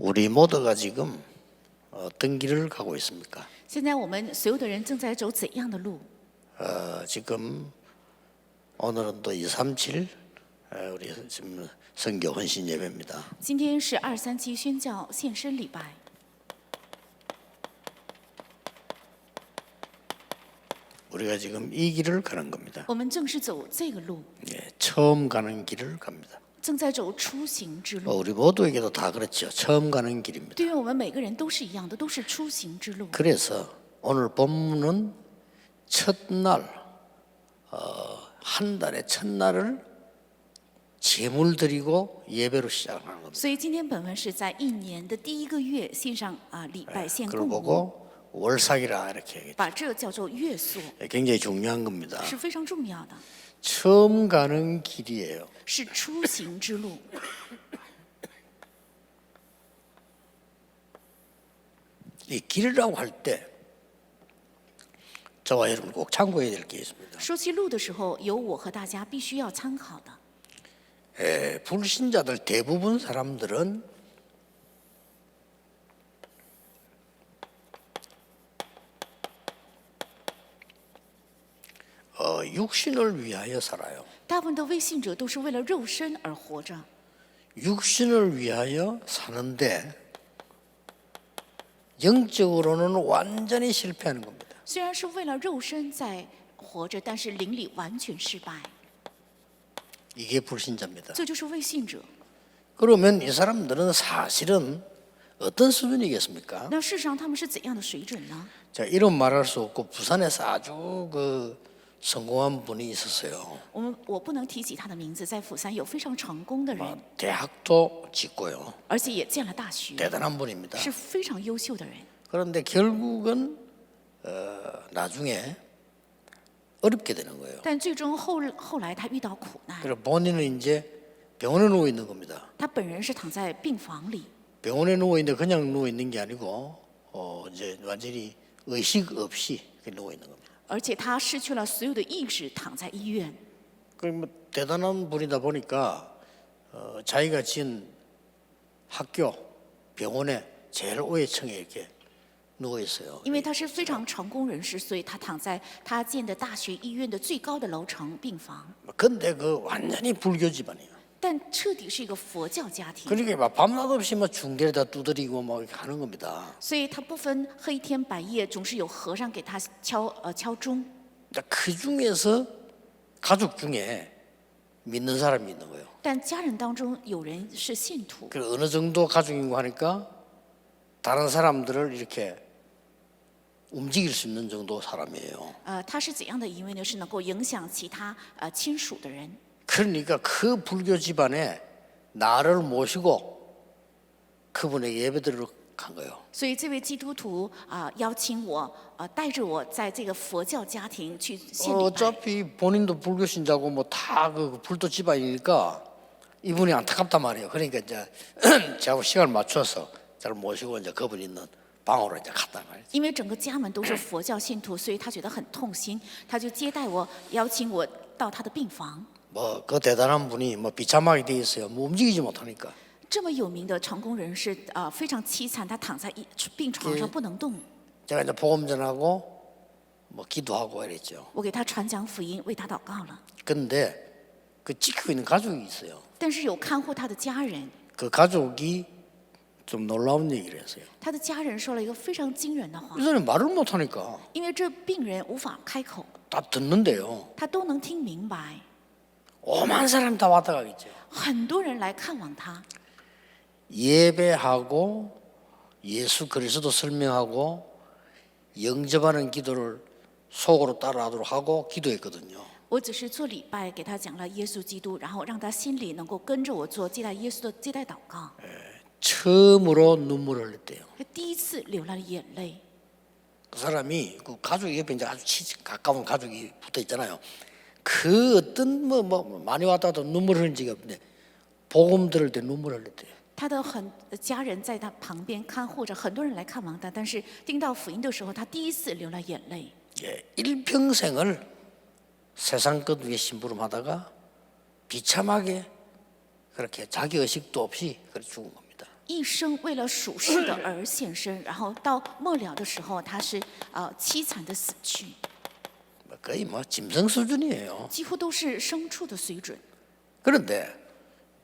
우리 모두가 지금 어떤 길을 가고 있습니까? 现在我们所有的人正在走怎样的路？ 지금 오늘은 또 237 우리 지금 선교 헌신 예배입니다. 今天是237宣教献身礼拜， 우리가 지금 이 길을 가는 겁니다. 我们正是走这个路， 처음 가는 길을 갑니다. 正在走出行之路。 우리 모두에게도 다 그렇죠. 처음 가는 길입니다. 对于我们每个人都是一样的，都是出行之路。 그래서 오늘 본문은 첫날 한 달의 첫날을 제물 드리고 예배로 시작하는 겁니다. 所以今天本文是在一年的第一个月献上礼拜献 그걸 供物， 보고 월삭이라 이렇게 얘기했죠. 把这叫做月朔， 굉장히 중요한 겁니다. 是非常重要的， 처음 가는 길이에요. 是出行之路。 이 길이라고 할 때 저와 여러분 꼭 참고해야 될 게 있습니다. 说起路的时候，有我和大家必须要参考的。 불신자들 대부분 사람들은 육신을 위하여 살아요. 大部分的未信者都是为了肉身而活着， 육신을 위하여 사는데 영적으로는 완전히 실패하는 겁니다. 虽然是为了肉身在活着，但是灵里完全失败， 이게 불신자입니다. 这就是未信者。 그러면 이 사람들은 사실은 어떤 수준이겠습니까? 那事实上他们是怎样的水准呢？ 자, 이런 말할 수 없고 부산에서 아주 성공한 분이 있었어요. 我不能提起他的名字，在釜山有非常成功的人， 대학도 짓고요. 而且也建了大学， 대단한 분입니다. 是非常优秀的人。 그런데 결국은 나중에 어렵게 되는 거예요. 但最终后来他遇到苦难， 그래서 본인은 이제 병원에 누워 있는 겁니다. 他本人是躺在病房里， 병원에 누워 있는데 그냥 누워 있는 게 아니고 이제 완전히 의식 없이 이렇게 누워 있는 겁니다. 而且他失去了所有的意识，躺在医院。 뭐 대단한 분이다 보니까 자기가 지은 학교 병원에 제일 위층에 이렇게 누워 있어요. 因为他是非常成功人士，所以他躺在他建的大学医院的最高的楼层病房。 근데 완전히 불교 집안이에요. 但彻底是一个佛教家庭， 그러니까 막 밤낮 없이 막 중대에다 두드리고 막 이렇게 하는 겁니다. 所以他不分黑天白夜，总是有和尚给他敲钟。 그 중에서 가족 중에 믿는 사람이 있는 거예요. 但家人当中有人是信徒， 그 어느 정도 가족이고 하니까 다른 사람들을 이렇게 움직일 수 있는 정도 사람이에요. 他是怎样的一位呢？是能够影响其他亲属的人。 그러니까 그 불교 집안에 나를 모시고 그분에게 예배드리러 간 거예요. 所以这位基督徒邀请我带着我在这个佛教家庭去献礼拜。 어차피 본인도 불교 신자고 뭐 다 그 불도 집안이니까 이분이 안타깝단 말이에요. 그러니까 이제 제하고 시간을 맞춰서 저를 모시고 이제 그분 있는 방으로 이제 갔단 말이에요. 因为整个家门都是佛教信徒，所以他觉得很痛心，他就接待我，邀请我到他的病房。 뭐 그 대단한 분이 뭐 비참하게 돼 있어요. 뭐 움직이지 못하니까. 这么有名的成功人士非常凄惨，他躺在病床上不能动。 제가 이제 복음 전하고 뭐 기도하고 이랬죠. 我给他传讲福音，为他祷告了。 근데 그 지키고 있는 가족이 있어요. 但是有看护他的家人， 그 가족이 좀 놀라운 얘기를 했어요. 他的家人说了一个非常惊人的话 이 ， 사람이 말을 못하니까 因为这病人无法开口， 다 듣는데요. 他都能听明白。 오만 사람이 다 왔다 가겠죠. 很多人来看望他， 예배하고 예수 그리스도 설명하고 영접하는 기도를 속으로 따라하도록 하고 기도했거든요. 我只是做礼拜，给他讲了耶稣基督，然后让他心里能够跟着我做接待耶稣的接待祷告。 처음으로 눈물을 흘렸대요. 他第一次流了眼泪。 그 사람이 그 가족 옆에 이제 아주 가까운 가족이 붙어 있잖아요. 그 어떤 뭐 많이 왔다도 눈물 흘린 적이 없는데 복음 들을 때 눈물 흘렸대요. 他的家人在他旁边看护着，很多人来看望他，但是听到福音的时候，他第一次流了眼泪。 일평생을 세상 것 위에 심부름하다가 비참하게 그렇게 자기 의식도 없이 그렇게 죽은 겁니다. 一生为了属世的而献身，然后到末了的时候，他是凄惨的死去， 거의 뭐 짐승 수준이에요. 几乎都是牲畜的水准。 그런데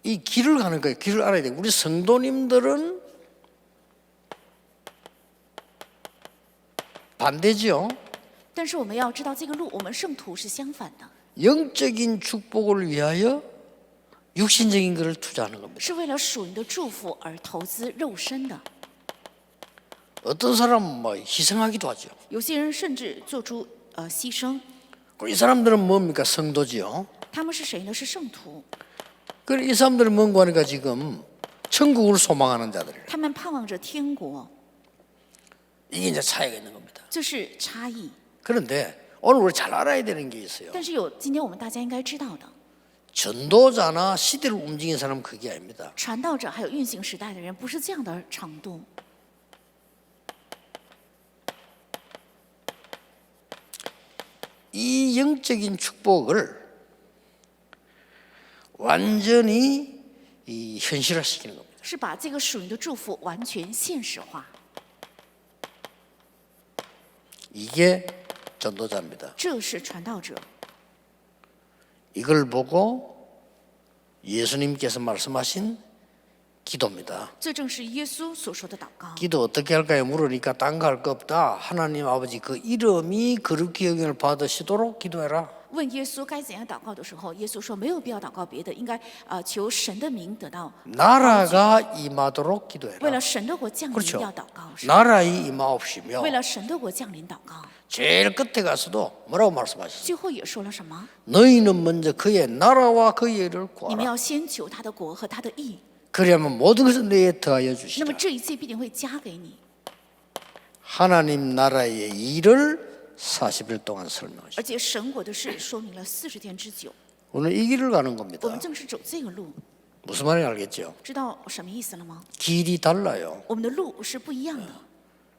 이 길을 가는 거예요. 길을 알아야 돼요. 우리 성도님들은 반대지요. 但是我们要知道，这个路我们圣徒是相反的， 영적인 축복을 위하여 육신적인 것을 투자하는 겁니다. 是为了属灵的祝福而投资肉身的。 어떤 사람은 뭐 희생하기도 하죠. 有些人甚至做出牺牲。 이 사람들은 뭡니까? 성도지요. 他们是谁呢？是圣徒。 그래 이 사람들은 뭔가 하니까 지금 천국을 소망하는 자들이에요. 他们盼望着天国， 이게 이제 차이가 있는 겁니다. 这是差异。 그런데 오늘 우리 잘 알아야 되는 게 있어요. 但是今天我们大家应该知道的， 전도자나 시대를 움직이는 사람은 그게 아닙니다. 传道者还有运行时代的人，不是这样的程度。 이 영적인 축복을 완전히 현실화시키는 겁니다. 是把这个属灵的祝福完全现实化， 이게 전도자입니다. 这是传道者。 이걸 보고 예수님께서 말씀하신 기도입니다. 这正是耶稣所说的祷告。 기도 어떻게 할까요? 물으니까 딴 거 할 거 없다. 하나님 아버지 그 이름이 거룩히 여김을 받으시도록 기도해라. 问耶稣该怎样祷告的时候，耶稣说没有必要祷告别的，应该求神的名得到。 나라가 임하도록 为 기도해라. 了神的国降临 그렇죠 要祷告，是 나라의 임하옵시며 为了神的国降临祷告。 제일 끝에 가서도 뭐라고 말씀하시죠? 最后也说了什么？ 너희는 먼저 그의 나라와 그의 일을 你们 구하라. 要先求他的国和他的义， 그러면 모든 것을 너희에 더하여 那么 주시라. 这一切必定会加给你。 하나님 나라의 일을 40일 동안 설명하시죠. 而且神国的事说明了40天之久， 오늘 이 길을 가는 我 겁니다. 们正是走这个路， 무슨 말인지 알겠죠? 知道什么意思了吗？ 길이 달라요. 我们的路是不一样的。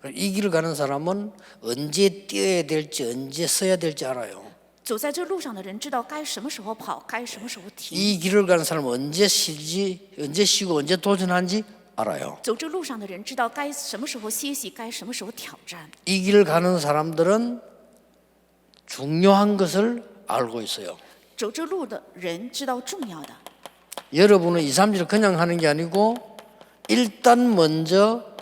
이 길을 가는 사람은 언제 뛰어야 될지 언제 써야 될지 알아요. 走在这路上的人知道该什么时候跑，该什么时候停。 이 길을 가는 사람은 언제 쉬지, 언제 쉬고 언제 도전하는지 알아요. 走这路上的人知道该什么时候歇息，该什么时候挑战。 이 길을 가는 사람들은 중요한 것을 알고 있어요. 走这路的人知道重要的。 여러분은 2, 3일 그냥 하는 게 아니고 일단 먼저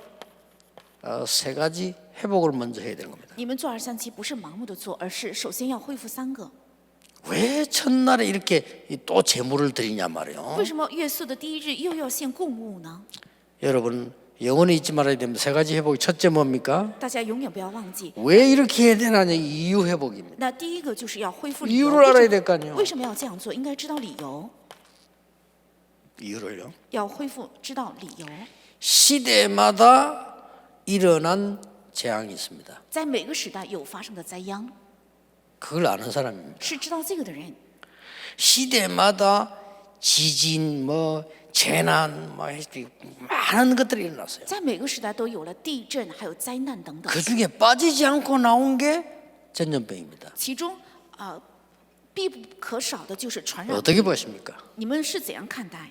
세 가지 회복을 먼저 해야 되는 겁니다. 你们做2、3期不是盲目的做，而是首先要恢复3个。 왜 첫날에 이렇게 또 제물을 드리냐 말이에요. 为什么月朔的第一日又要献供物呢？ 여러분 영원히 잊지 말아야 됩니다. 세 가지 회복이 첫째 뭡니까? 大家永远不要忘记。 왜 이렇게 해야 되나 이유 회복입니다. 那第一个就是要恢复理由。 이유를 알아야 될 거 아니에요. 为什么要这样做？应该知道理由。 이유를요. 要恢复知道理由。 시대마다 일어난 재앙이 있습니다. 在每个时代有发生的灾殃， 그걸 아는 사람입니다. 是知道这个的人。 시대마다 지진, 뭐 재난, 뭐 많은 것들이 일어났어요. 在每个时代都有了地震，还有灾难等等。 그 중에 빠지지 않고 나온 게 전염병입니다. 其中必不可少的就是传染。 어떻게 보십니까? 你们是怎样看待？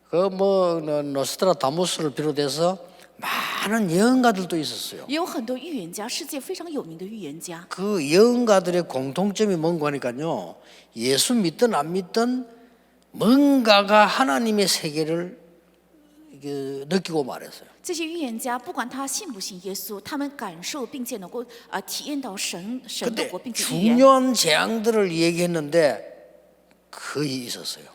그 뭐 노스트라다무스를 비롯해서 많은 예언가들도 있었어요. 也有很多预言家，世界非常有名的预言家。 그 예언가들의 공통점이 뭔가 하니까요. 예수 믿든 안 믿든 뭔가가 하나님의 세계를 느끼고 말했어요. 这些预言家，不管他信不信耶稣，他们感受并且能够体验到神的 근데 国，并且预言。 중요한 재앙들을 얘기했는데 거의 있었어요.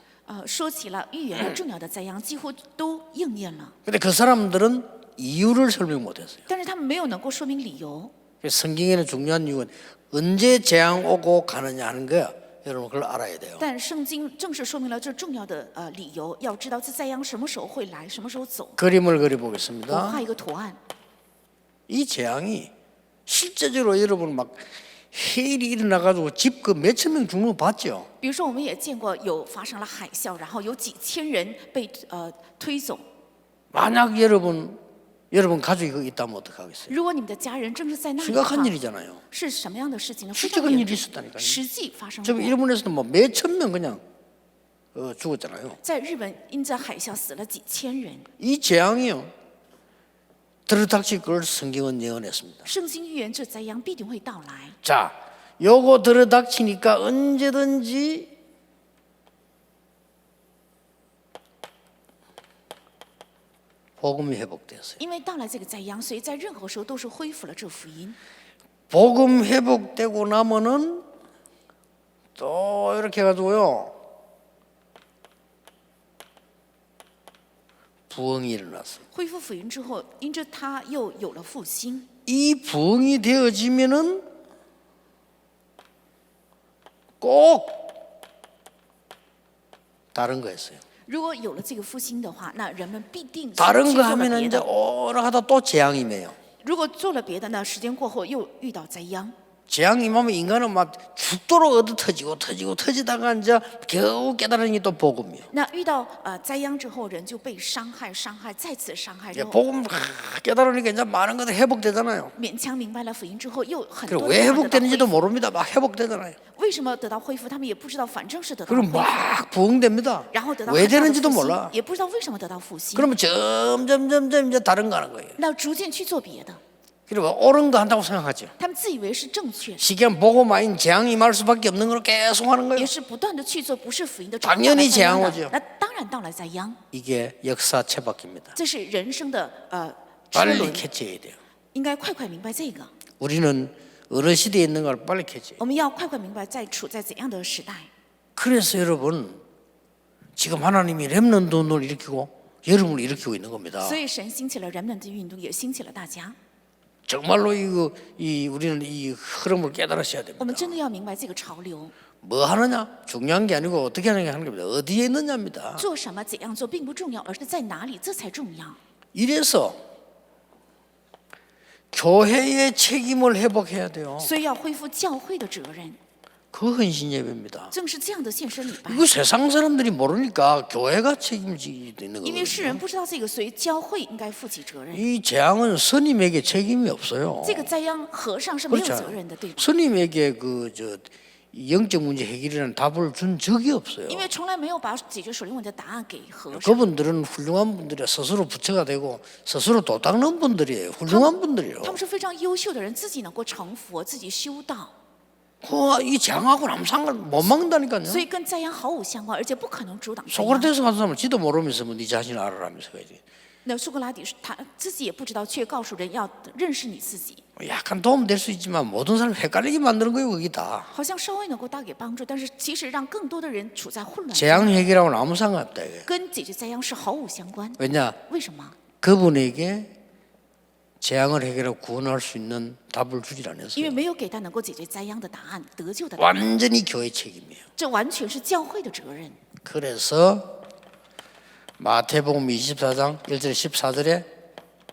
说起了预言的重要的灾殃，几乎都应验了， 근데 그 사람들은 이유를 설명 못했어요. 但是他们没有能够说明理由。 성경에는 중요한 이유는 언제 재앙 오고 가느냐 하는 거야. 여러분 그걸 알아야 돼요. 但圣经正是说明了这重要的理由，要知道这灾殃什么时候会来，什么时候走。 그림을 我 그려보겠습니다. 画一个图案， 이 재앙이 실제적으로 여러분 막 해일이 일어나가지고 집 그 몇천 명 죽는 거 봤죠? 比如说我们也见过有发生了海啸，然后有几千人被推走。 만약 여러분 가족이 거기 있다면 어떡하겠어요? 如果你们的家人正是在那里的话， 심각한 일이잖아요. 是什么样的事情呢？非常 실적인 严 일이 重， 있었다니까요. 实际发生 저 过。 일본에서도 뭐 몇천 명 그냥 죽었잖아요. 在日本因着海啸死了几千人。 이 재앙이요 들어닥칠 걸 성경은 예언했습니다. 圣经预言这灾殃必定会到来。 자, 요거 들어닥치니까 언제든지 복음이 회복됐어요. 因为到来这个灾殃，所以在任何时候都是恢复了这福音。 복음 회복되고 나면은 또 이렇게 해가지고요 부흥이 일어났어요. 恢复福音之后，因着他又有了复兴。 이 부흥이 되어지면은 꼭 다른 거였어요. 如果有了这个复兴的话，那人们必定去 다른 做 거 了 하면은 别 이제 的。 오래 하다 또 재앙이네요. 如果做了别的呢，时间过后又遇到灾殃。 재앙 임하면 인간은 막 죽도록 터지다가 이제 겨우 깨달은 게 또 복음이에요. 那遇到灾殃之后，人就被伤害，再次伤害之 이제 后， 복음 깨달으니까 이제 많은 것들 회복되잖아요. 勉强明白了福音之后，又很 그리고 多 왜 人得到恢 회복되는지도 复。 모릅니다. 막 회복되잖아요. 为什么得到恢复？他们也不知道，反正是得到 그럼 恢复， 막 부흥됩니다. 然后得到 왜 很大的 되는지도 复兴 몰라. 也不知道为什么得到复兴。 그러면 점점 이제 다른 거 하는 거예요. 那逐渐去做别的， 그리고 옳은 거 한다고 생각하죠. 他们自以为是正确， 시기한 복음 아닌 재앙이 임할 수밖에 없는 걸 계속 하는 也 거예요. 是不断的去做不是福音的主， 당연히 到来灾殃 재앙 的 오죠 那当然到来灾殃， 이게 역사 채바퀴입니다. 这是人生的车 빨리 轮， 캐치해야 돼요. 应该快快明白这个。 우리는 어느 시대에 있는 걸 빨리 캐치해요. 我们要快快明白在处在怎样的时代。 그래서 여러분 지금 하나님이 렘넌트 운동을 일으키고 여러분을 일으키고 있는 겁니다. 所以神兴起了人们的运动，也兴起了大家。 정말로 우리는 이 흐름을 깨달으셔야 我们 됩니다. 真的要明白这个潮流， 뭐 하느냐 중요한 게 아니고 어떻게 하느냐 하는 겁니다. 어디에 있느냐입니다. 做什么怎样做并不重要，而是在哪里，这才重要。 이래서 교회의 책임을 회복해야 돼요. 所以要恢复教会的责任， 그 헌신 예배입니다. 正是这样的献身礼拜。 이거 세상 사람들이 모르니까 교회가 책임지게 되는 因为世人 거거든요. 不知道这个，所以教会应该负起责任。 이 재앙은 스님에게 책임이 없어요. 这个灾殃，和尚是没有 그렇죠. 责任的，对吧？ 스님에게 영적 문제 해결이라는 답을 준 적이 없어요. 因为从来没有把解决属灵问题的答案给和尚。 그분들은 훌륭한 분들이야. 스스로 부처가 되고 스스로 도 닦는 분들이에요. 훌륭한 분들이에요. 他们是非常优秀的人，自己能够成佛，自己修道， 이 재앙하고는 아무 상관 못 막는다니까요. 所以跟灾殃毫无相关，而且不可能阻挡灾殃。 소크라테스 같은 사람은 지도 모르면서 뭐 네 자신을 알아라면서 해야지. 那苏格拉底是他自己也不知道，却告诉人要认识你自己， 약간 도움될 수 있지만 모든 사람 헷갈리게 만드는 거예요. 거기 다. 好像稍微能够带给帮助，但是其实让更多的人处在混乱中， 재앙 해결하고는 아무 상관없다 이게. 跟解决灾殃是毫无相关。 왜냐? 为什么？ 그분에게 재앙을 해결하고 구원할 수 있는 답을 주질 因为 않았어요. 没有给他能够解决灾殃的答案，得救的答案， 완전히 교회 책임이에요. 这完全是教会的责任。 그래서 마태복음 24장 1절 14절에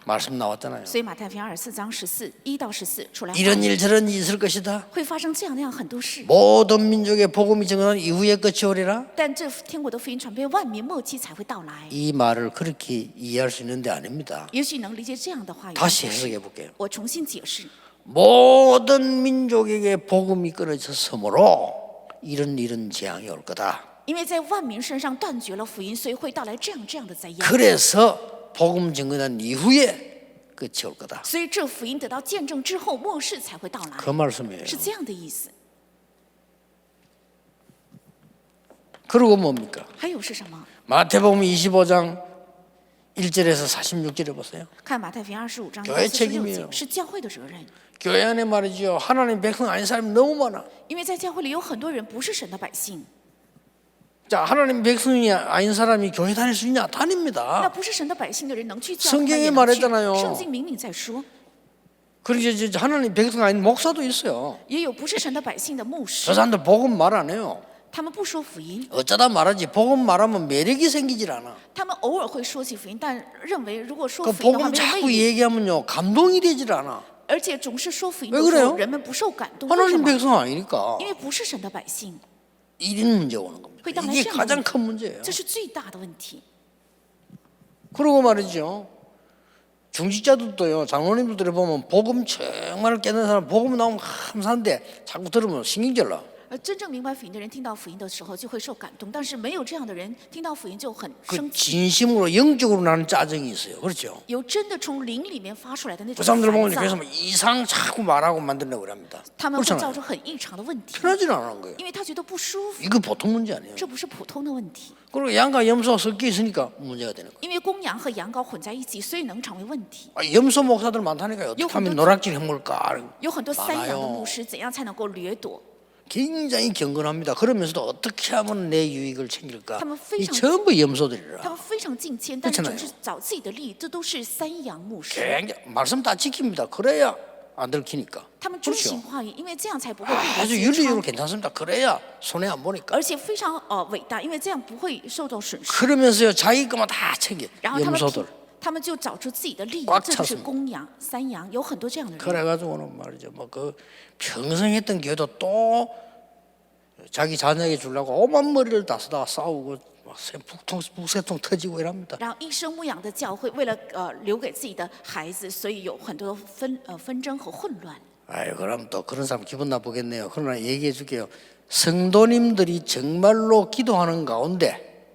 말씀 나왔잖아요. 所以马太福音24章1到14出来话 이런 语， 일 저런 일이 있을 것이다. 会发生这样那样很多事。 모든 민족의 복음이 증언한 이후의 끝이 오리라. 但这天国的福音传遍万民，末期才会到来。 이 말을 그렇게 이해할 수 있는데 아닙니다. 也许能理解这样的话语。 다시 해석해 볼게요. 我重新解释， 모든 민족에게 복음이 끊어졌으므로 이런 재앙이 올 거다. 因为在万民身上断绝了福音，所以会到来这样的灾殃。 그래서 복음 증언한 이후에 끝이 올 거다. 所以这福音得到见证之后，末世才会到来， 그 말씀이에요. 是这样的意思。 그리고 뭡니까? 还有是什么？ 마태복음 25장 1절에서 46절에 보세요. 看马太福音25章 교회 到46 책임이에요 节，是教会的责任。 교회 안에 말이죠. 하나님 백성 아닌 사람이 너무 많아. 因为在教会里有很多人不是神的百姓， 자, 하나님 백성이 아닌 사람이 교회 다닐 수 있냐? 那 다닙니다. 不是神的百姓的人能去教会吗？ 성경에 也能去 말했잖아요 圣经明明在说， 그리고 이제 하나님 백성 아닌 목사도 있어요. 也有不是神的百姓的牧 저 师， 사람들 복음 말 안 해요. 他们不说福音， 어쩌다 말하지. 복음 말하면 매력이 생기질 않아. 他们偶尔会说起福音，但认为如果说 그 福音的话 복음 没有魅 자꾸 力， 얘기하면요 감동이 되질 않아. 而且总是说福音的 왜 时 그래요 候，人们不受感动，为什 하나님 么？ 백성 아니니까 因为不是神的百姓， 이런 문제가 오는 겁니다. 그 땅에 이게 시험이 가장 큰 문제예요. 这是最大的问题。 그리고 말이죠. 중직자들도요. 장로님들이 보면 복음 정말 깨는 사람 복음 나오면 감사한데 자꾸 들으면 신경질 나. 真正明白福音的人听到福音的时候就会受感动，但是没有这样的人听到福音就很 그 生气。 진심으로 영적으로 나는 짜증이 있어요. 그렇죠? 有真的从灵里面发出来的那 그 种 사람들 보면 烦 그래서 躁， 뭐 이상 자꾸 말하고 만들려고 그럽니다. 他们会造 그렇잖아요. 出很异常的问题， 편하지는 않은 거예요. 因为他觉得不舒服， 이거 보통 문제 아니에요. 这不是普通的问题。 그리고 양과 염소가 섞여 있으니까 문제가 되는 거예요. 因为公羊和羊羔混在一起，所以能成为问题。 염소 목사들 많다니까요. 어떻게 하면 요것도- 노락질 해먹을까? 有很多散养的 많아요. 牧师，怎样才能够掠夺？ 굉장히 경건합니다. 그러면서도 어떻게 하면 내 유익을 챙길까? 한번 이非常- 전부 他 염소들이라. 们非常敬谦，但是 그렇잖아요 总是找自己的利益，这都是散养牧师。 굉장히 말씀 다 지킵니다. 그래야 안 들키니까. 他们遵 그렇죠. 行话语，因为这样才不会被人 아주 揭 윤리적으로 穿， 괜찮습니다. 그래야 손해 안 보니까. 而且非常伟大，因为这样不会受到损失。 그러면서요 자기 것만 다 챙겨. 然后他们 염소들. 他们就找出自己的利益 꽉 ，这就是 찼습니다 公羊、散羊，有很多这样的人。 그래가지고는 말이죠. 뭐 그 평생 했던 교회도 또 자기 자녀에게 주려고 오만 머리를 다 쓰다가 싸우고 막 북새통 터지고 이랍니다. 然后一生牧养的教会，为了留给自己的孩子，所以有很多纷争和混乱。 아유, 그럼 또 그런 사람 기분 나쁘겠네요. 그러나 얘기해 줄게요. 성도님들이 정말로 기도하는 가운데,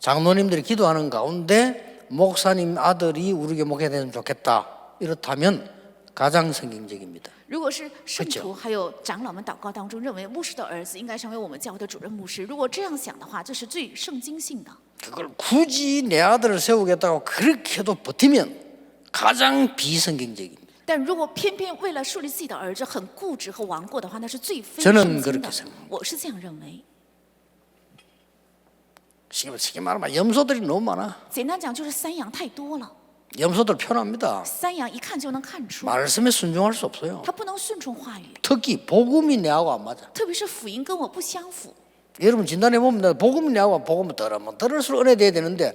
장로님들이 기도하는 가운데 목사님 아들이 우리 교회 목회가 되면 좋겠다. 이렇다면 가장 성경적입니다. 如果是圣徒还有长老们祷告当中认为牧师的儿子应该成为我们教会的主任牧师，如果这样想的话，这是最圣经性的。 그걸 굳이 내 아들을 세우겠다고 그렇게도 버티면 가장 비성경적입니다. 但如果偏偏为了树立自己的儿子很固执和顽固的话，那是最非 저는 圣经 그렇게 的 생각합니다. 。我是这样认为。 쉽게 말하면 염소들이 너무 많아. 简单讲就是散养太多了， 염소들 편합니다. 散养一看就能看出， 말씀에 순종할 수 없어요. 他不能顺从话语， 특히 복음이 내하고 안 맞아. 特别是福音跟我不相符。 여러분 진단해 보면 복음이 내하고 복음은 들으면 들을수록 은혜 돼야 되는데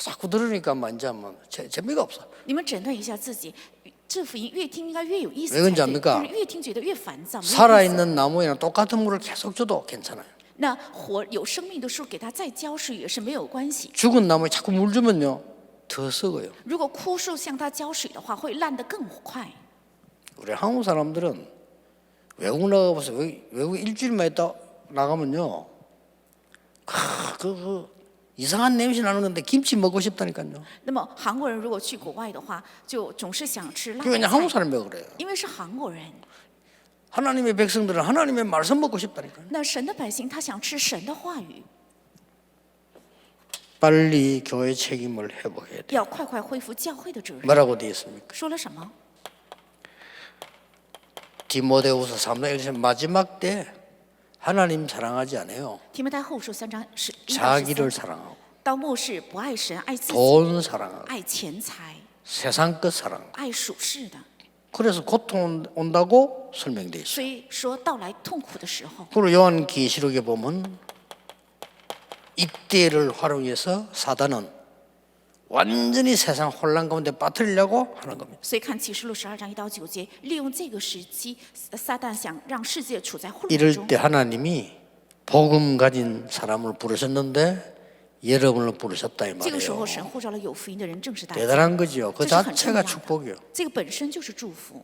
자꾸 들으니까 뭐 이제 뭐 재미가 없어. 你们诊断一下自己，这福音越听应该越有意思 왜 才 그런지 对， 압니까 但是越听觉得越烦躁。没有意思 살아있는 나무에는 똑같은 물을 계속 줘도 괜찮아요. 那活有生命的树给它再浇水也是没有关系。 죽은 나무에 자꾸 물 주면요 더 썩어요. 如果枯树向它浇水的话，会烂得更快。 우리 한국 사람들은 외국 나가보세요. 외국 일주일만 있다 나가면요 그 이상한 냄새 나는 건데 김치 먹고 싶다니까요. 那么韩国人如果去国外的话，就总是想吃辣 그게 그냥 的 한국 菜， 사람이 왜 그래요? 因为是韩国人。 하나님의 백성들은 하나님의 말씀 먹고 싶다니까요. 那神的百姓他想吃神的话语， 빨리 교회 책임을 회복해야 돼요. 要快快恢复教会的责任。 뭐라고 되어 있습니까? 说了什么？ 디모데후서 3장 1절 마지막 때 하나님 사랑하지 않아요. 提摩太后书3章11到 자기를 13 사랑하고 到末世不爱神，爱自己， 돈 사랑하고 爱钱财， 세상 것 사랑하고 爱属世的。 그래서 고통 온다고 설명되어 있어요. 所以说到来痛苦的时候， 그리고 요한계시록에 보면 이때를 활용해서 사단은 완전히 세상 혼란 가운데 빠뜨리려고 하는 겁니다. 所以看启示录12章1到9节，利用这个时期，撒旦想让世界处在混乱 이럴 中 때 。 하나님이 복음 가진 사람을 부르셨는데 여러분을 부르셨다 이 这个时 말이에요. 候，神呼召了有福音的人，正是大家。 대단한 거지요. 그 这是很重 자체가 要的， 축복이요. 这个本身就是祝福，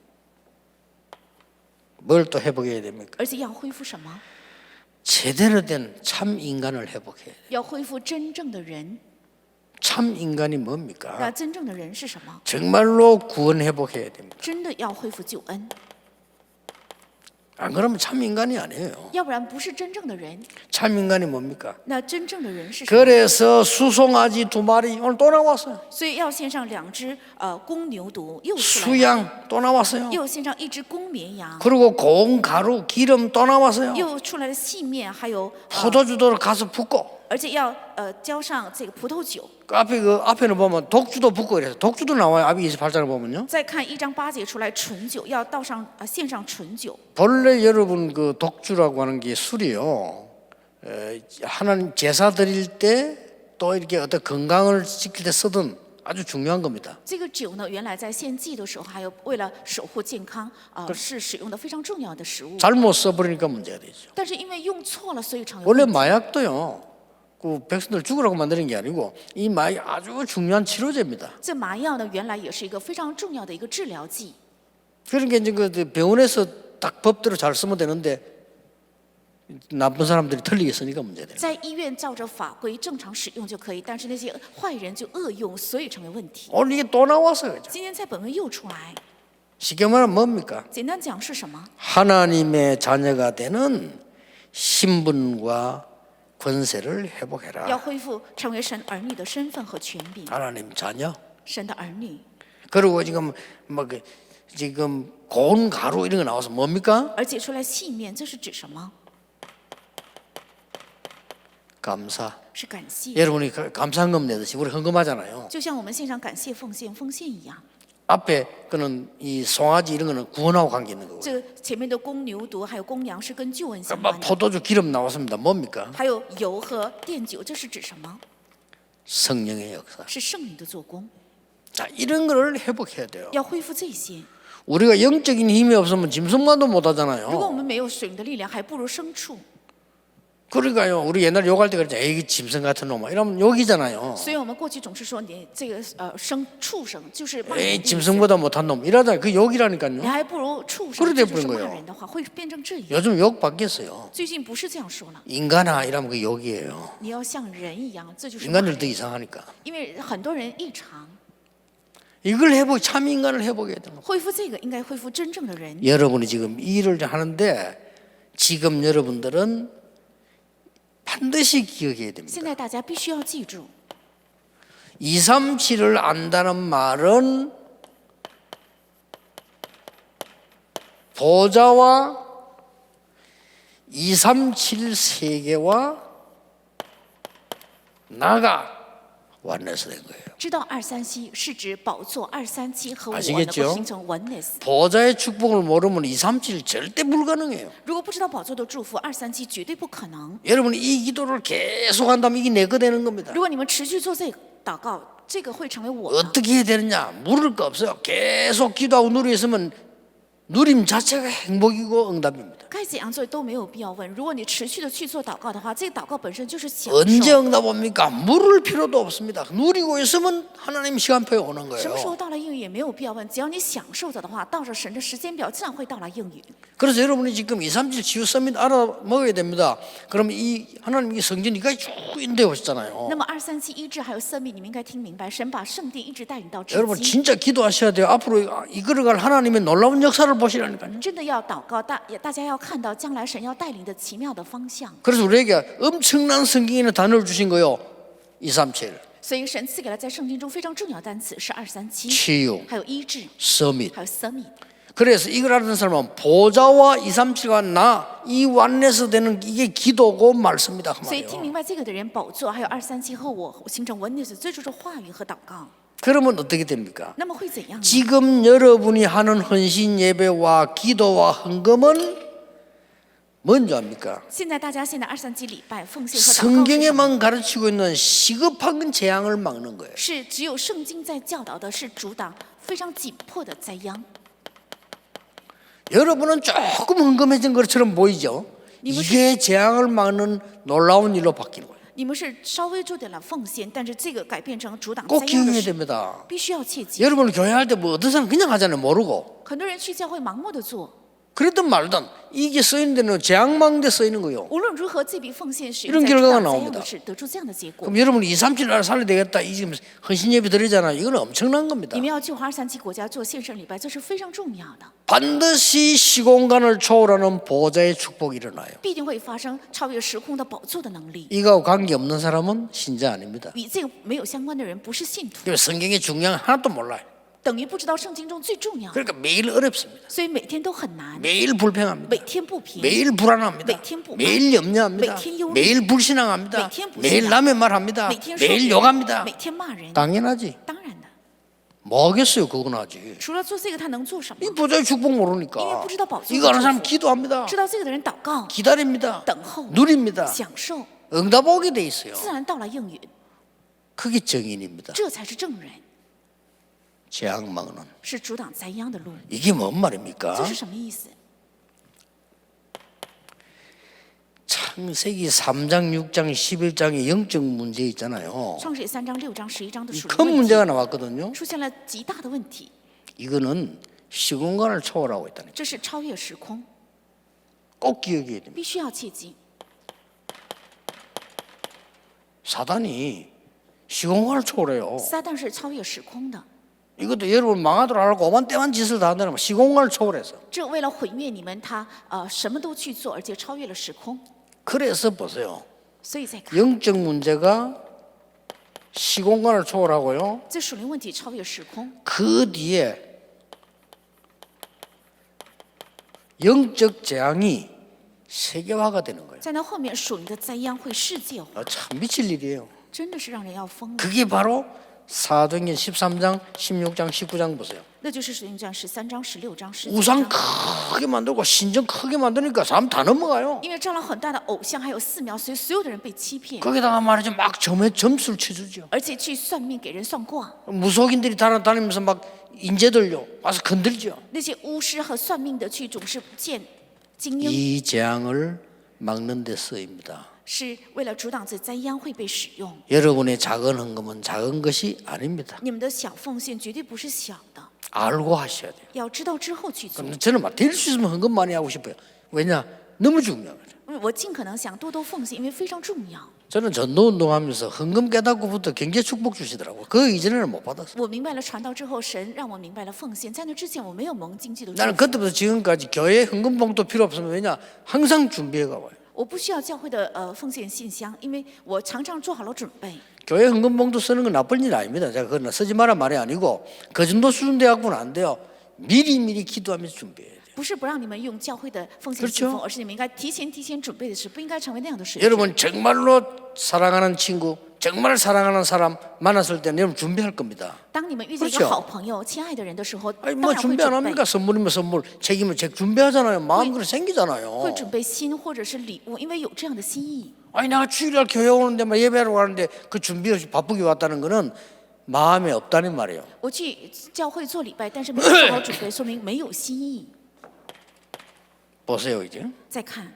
뭘 또 회복해야 됩니까? 而且要恢复什么？ 제대로 된 참 인간을 회복해야 돼요. 要恢复真正的人。 참 인간이 那 뭡니까? 真正的人是什么？ 정말로 구원 회복해야 됩니다. 真的要恢复救恩， 안 그러면 참 인간이 아니에요. 要不然不是真正的人。 참 인간이 뭡니까? 那真正的人是什么？ 그래서 수송아지 2마리 오늘 또 나왔어요. 所以要献上2只公牛犊，又出来了， 수양 또 나왔어요. 又献上1只公绵羊， 그리고 고운 가루 기름 또 나왔어요. 又出来了细面，还有 포도주도 가서 붓고 而且要浇上这个葡萄酒。 그 앞에는 보면 독주도 붓고 이래서 독주도 나와요. 앞에 28장을 보면요. 再看1章8节出来纯酒，要倒上献上纯酒。 본래 여러분 그 독주라고 하는 게 술이요. 하나님 제사 드릴 때 또 이렇게 어떤 건강을 지킬 때 쓰던 아주 중요한 겁니다. 这个酒呢，原来在献祭的时候，还有为了守护健康，是使用的非常重要的食物。 잘못 써버리니까 문제가 되죠. 但是因为用错了，所以常有 원래 问题。 마약도요. 그 백성들 죽으라고 만드는 게 아니고 이 마약이 아주 중요한 치료제입니다. 这麻药呢，原来也是一个非常重要的一个治疗剂。 그러니까 이제 그 병원에서 딱 법대로 잘 쓰면 되는데 나쁜 사람들이 틀리게 쓰니까 문제돼요. 在医院照着法规正常使用就可以，但是那些坏人就恶用，所以成为问题。 오늘 이게 또 나왔어요. 今天在本文又出来， 쉽게 말하면 뭡니까? 简单讲是什么？ 하나님의 자녀가 되는 신분과 권세를 회복해라. 要恢复成为神儿女的身份和权柄， 하나님 자녀. 神的儿女。 그리고 지금 지금 고운 가루 이런 거 나와서 뭡니까? 而解出来细面，这是指什么？ 감사. 是感谢， 여러분이 감사헌금 내듯이 우리 헌금하잖아요. 就像我们献上感谢奉献一样。 앞에 그는 이 송아지 이런 거는 구원하고 관계 있는 거고요. 这前面的公牛犊还有公羊是跟救恩相 막 关的， 포도주 기름 나왔습니다. 뭡니까? 还有油和奠酒，这是指什么？ 성령의 역사. 是圣灵的做工， 자, 이런 거를 회복해야 돼요. 要恢复这些。 우리가 영적인 힘이 없으면 짐승만도 못 如果 하잖아요. 我们没有水灵的力量，还不如牲畜。 그러니까요. 우리 옛날 욕할 때 그랬잖아요. 에이 짐승 같은 놈아. 이러면 욕이잖아요. 所以我们过去总是说你这个畜生，就是骂人 에이 的意思。 짐승보다 못한 놈. 이러잖아요. 그 你 욕이라니까요. 还不如畜生， 그래 这就是 돼버린 骂 거예요 人的话，会变成这样。 요즘 욕 바뀌었어요. 最近不是这样说了， 인간아 이러면 그 욕이에요. 你要像人一样，这就是骂 인간들도 人。 이상하니까. 因为很多人异常， 이걸 참 인간을 회복해야 돼요. 恢复这个应该恢复真正的人。 여러분이 지금 이 일을 하는데 지금 여러분들은 반드시 기억해야 现 됩니다. 在大家必须要记住， 237을 안다는 말은 보좌와 237 세계와 나가 완내서 된 거예요. 知道237是指宝座237和我 아시겠죠 能够形成 oneness。 보좌의 축복을 모르면 237 절대 불가능해요. 如果不知道宝座的祝福237绝对不可能。 여러분이 이 기도를 계속 한다면 이게 내 거 되는 겁니다. 如果你们持续做这个祷告，这个会成为我的。 어떻게 해야 되느냐? 물을 거 없어요. 계속 기도하고 누리고 있으면 누림 자체가 행복이고 응답입니다. 该怎样做都没有必要问。如果你持续的去做祷告的话，这个祷告本身就是享 언제 受。 응답 옵니까? 물을 필요도 없습니다. 누리고 있으면 하나님 시간표에 오는 什么时候 거예요. 到了应允也没有必要问，只要你享受着的话，到着神的时间表，自然会到了应允。 그래서 여러분이 지금 237 치유 서밋 알아먹어야 됩니다. 그럼 이 하나님 이 성전 이가 쭉 인도해 오셨잖아요. 那么237医治还有生命，你们应该听明白，神把圣殿一直带领到至 여러분 今。 진짜 기도하셔야 돼요. 앞으로 이끌어갈 하나님의 놀라운 역사를 보시라니까요. 真的要祷告，大家要看到将来神要带领的奇妙的方向。 그래서 우리에게 엄청난 성경에 있는 단어를 주신 거요. 237所以神赐给了在圣经中非常重要的单词是237， 치유, 还有医治， 서밋. 还有生命。 그래서 이걸 알았던 사람은 보좌와 237과 나 이 완내서 되는 이게 기도고 말씀이다 그 所以听 말이에요. 明白这个的人，宝座还有237和我形成 oneness，这就是话语和祷告。 그러면 어떻게 됩니까? 那么会怎样呢？ 지금 여러분이 하는 헌신 예배와 기도와 헌금은 뭔지 압니까? 现在大家现在237礼拜奉献和祷告是什么？ 성경에만 가르치고 있는 시급한 재앙을 막는 거예요. 是只有圣经在教导的，是阻挡非常紧迫的灾殃。 여러분은 조금 헌금해진 것처럼 보이죠? 이게 재앙을 막는 놀라운 일로 바뀌는 거예요. 你们是稍微做点了奉献，但是这个改变成阻挡 꼭 灾殃的 기억해야 事， 됩니다. 必须要切记。 여러분 교회 할 때 뭐 어떤 사람 그냥 하잖아요. 모르고. 很多人去教会盲目的做， 그랬든 말든 이게 쓰이는 데는 재앙 막는 데 쓰이는 거예요. 无论如何，这笔奉献使 이런 用在 결과가 阻挡灾殃 나옵니다 的事，得出这样的结果。 그럼 여러분이 237 나라 살려야 되겠다. 이 지금 헌신 예배 드리잖아요. 이건 엄청난 겁니다. 你们要救活237国家做献圣礼拜，这是非常重要的， 반드시 시공간을 초월하는 보좌의 축복이 일어나요. 必定会发生超越时空的宝座的能力。 이거하고 관계없는 사람은 신자 아닙니다. 与这个没有相关的人不是信徒， 그리고 성경의 중요한 하나도 몰라요. 等于不知道圣经中最重要的， 그러니까 매일 어렵습니다. 所以每天都很难， 매일 불평합니다. 每天不平， 매일 불안합니다. 매일 불만, 매일 염려합니다. 매일忧虑, 매일 불신앙합니다. 매일 불신앙, 매일 남의 말합니다. 每天说 매일 别人 욕합니다. 每天骂人， 당연하지. 当然的， 뭐겠어요 그건 하지. 除了做这个，他能做什么 이 ？ 보좌의 축복 모르니까. 이게 부지다宝座 이거 아는 사람 축복. 기도합니다. 知道这个的人祷告、 기다립니다. 等候、 누립니다. 享受， 응답 오게 돼 있어요. 自然到了应允， 그게 정인입니다. 这才是正人， 재앙 막는. 是阻挡灾殃的路。 이게 뭔 말입니까? 这是什么意思？ 창세기 3장, 6장, 11장의 영적 문제 있잖아요. 创世记3章、6章、11章的 이 属 큰 灵问 문제가 题 나왔거든요. 出现了极大的问题， 이거는 시공간을 초월하고 있다는 거예요. 这是超越时空， 꼭 기억해야 됩니다. 必须要切记。 사단이 시공간을 초월해요. 撒旦是超越时空的， 이것도 여러분 망하도록 하고 오만 때만 짓을 다 한다면 시공간을 초월해서. 这为了毁灭你们，他什么都去做，而且超越了时空。 그래서 보세요. 所以再看， 영적 문제가 시공간을 초월하고요. 这属灵问题超越时空， 그 뒤에 영적 재앙이 세계화가 되는 거예요. 在那后面属灵的灾殃会世界化， 참 미칠 일이에요. 真的是让人要疯了。 그게 바로 사도행전 13장, 16장, 19장 보세요. 那就是使徒行传13章、16章、19 우상 章。 크게 만들고 신전 크게 만드니까 사람 다 넘어가요. 因为造了很大的偶像，还有寺庙，所以所有的人被欺骗， 거기다가 말이죠. 막 점수를 쳐주죠. 而且去算命给人算卦。 무속인들이 다니면서 막 인재들요. 와서 건들죠. 那些巫师和算命的去总是见精英， 이 재앙을 막는 데 쓰입니다. 是为了阻挡这灾殃会被使用。 여러분의 작은 헌금은 작은 것이 아닙니다. 你们的小奉献绝对不是小的， 알고 하셔야 돼요. 要知道之后去做。 그럼 저는 막 될 수 있으면 헌금 많이 하고 싶어요. 왜냐? 너무 중요해요. 我尽可能想多多奉献，因为非常重要。 저는 전도운동하면서 헌금 깨닫고부터 경제 축복 주시더라고요. 그 이전에는 못 받았어요. 我明白了传道之后，神让我明白了奉献。在那之前，我没有蒙经济的祝 나는 福， 그때부터 지금까지 교회 헌금 봉도 필요 없으면 왜냐? 항상 준비해가 와요. 我不需要教会的奉献信箱，因为我常常做好了准备。 교회 헌금 봉도 쓰는 건 나쁜 일 아닙니다. 제가 그건 쓰지 마라 말이 아니고 그 정도 수준 돼갖고는 안 돼요. 미리 기도하면서 준비해야 돼요. 不是不让你们用教会的奉献 그렇죠 信封，而是你们应该提前准备的是，不应该成为那样的水准。 여러분 정말로 사랑하는 친구, 정말 사랑하는 사람 만났을 때는 여러분 준비할 겁니다. 当你们遇见一 그렇죠 个好朋友、亲爱的人的时候， 아니 当 뭐 然会 준비 안 准备， 합니까? 선물이면 선물, 책이면 책 준비하잖아요. 마음 그래 会 생기잖아요. 准备心或者是礼物，因为有这样的心意。 아니 내가 주일날 교회 오는데 막 예배하러 가는데 그 준비 없이 바쁘게 왔다는 거는 마음에 없다는 말이에요. 我去教会做礼拜，但是没有做好准备，说明没有心意。 보세요 이제. 再看，